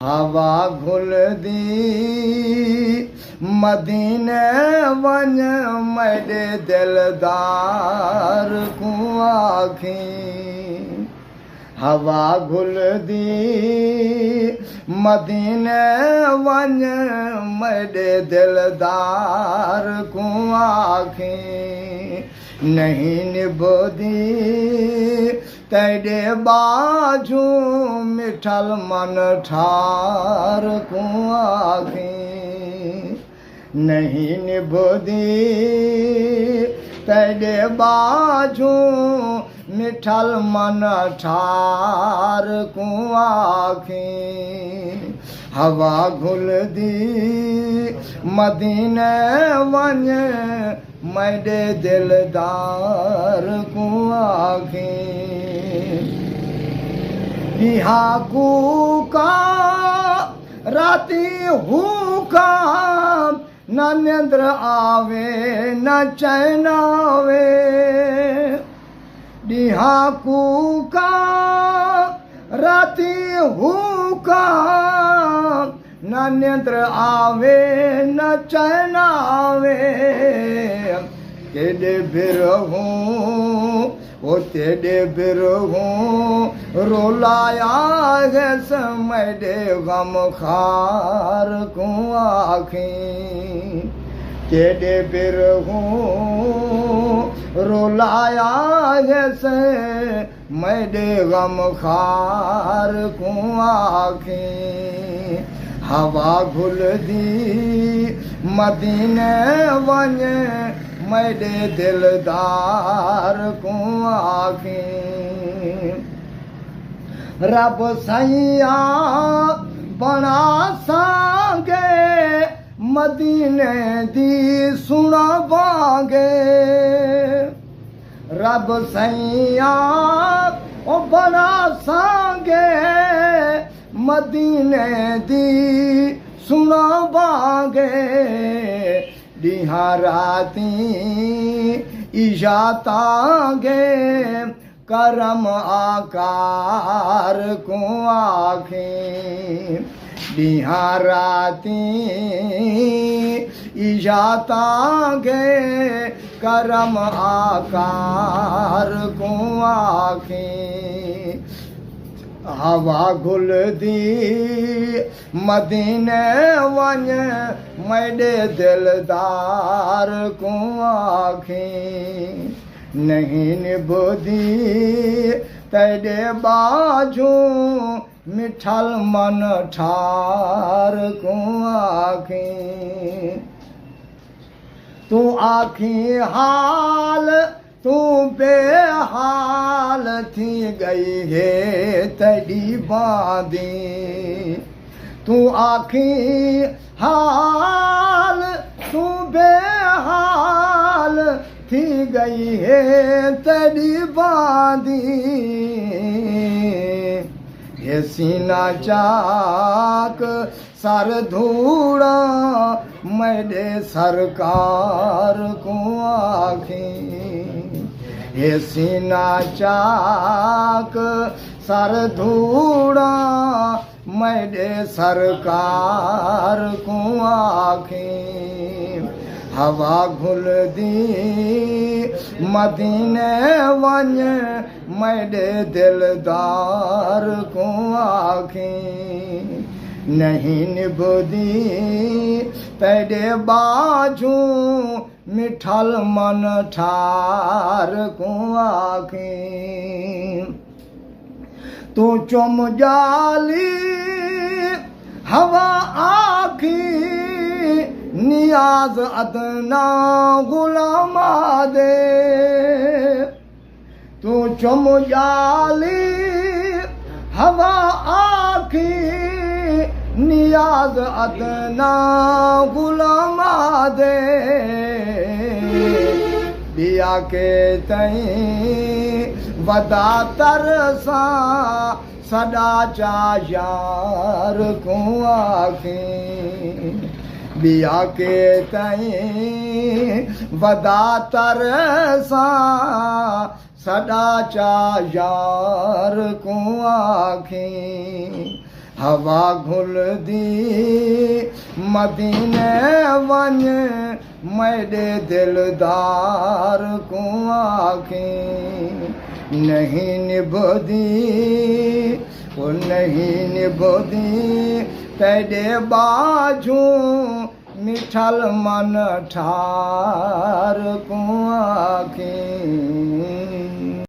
हवा घुलदी मदीने वन मेरे दिलदार को आखी। हवा घुलदी मदीने वन मेरे दिलदार को आखी। नहीं निभदी तेरे बाजू मिठल मन ठार को आखी। नहीं निभदी तेरे बाजू मिठल मन ठार को आखी। हवा घुलदी मदीने वन मेरे दिलदार को आखी। बिहाकू का राती हुका न निंद्र आवे न चैन आवे। बिहाकू का राती हुका न निंद्र आवे न चैन आवे। तेरे बिरहूं ओ तेरे बिरहूं रोलाया है समय दे गम खार को आखी। तेरे बिरहूं रोलाया है समय दे गम खार को आखी। हवा घुलदी मदीने वन मेरे दिलदार को आखी। रब सैया बना सांगे मदीने दी सुनावांगे। रब सैया ओ बना सांगे मदीने दी सुनावांगे। दिहा राती इजातांगे करम आकार को आखी। दिहा राती इजातांगे करम आकार को आखी। हवा घुलदी मदीने वन मेरे दिलदार को आखी। नहीं निभदी तेरे बाजू मिठल मन ठार को आखी। तू आखी हाल तू बेहाल थी गई है तेरी बांदी। तू आखी हाल तू बेहाल थी गई है तेरी बांदी। ये सीना चाक सर धूड़ा मेरे सरकार को आखी। ये सीना चाक सर धूड़ा मेरे सरकार को आखी। हवा घुलदी मदीने वन मेरे दिलदार को आखी। नहीं निभदी तेरे बाजू मिठल मन ठार को आखी। तू चुम जाली हवा आखी नियाज अदना गुलामा दे। तू चुम जाली हवा आखी नियाज अदना गुलामा दे। दिया के तई वदा तरसा सदा चा यार को आखी। बिया के तई वदा तरसा सदा चा यार को आखी। हवा घुलदी मदीने वञ मेरे दिलदार को आखें नहीं निभदी वो नहीं निभदी तेरे बाजू मिठल मन ठार को आखें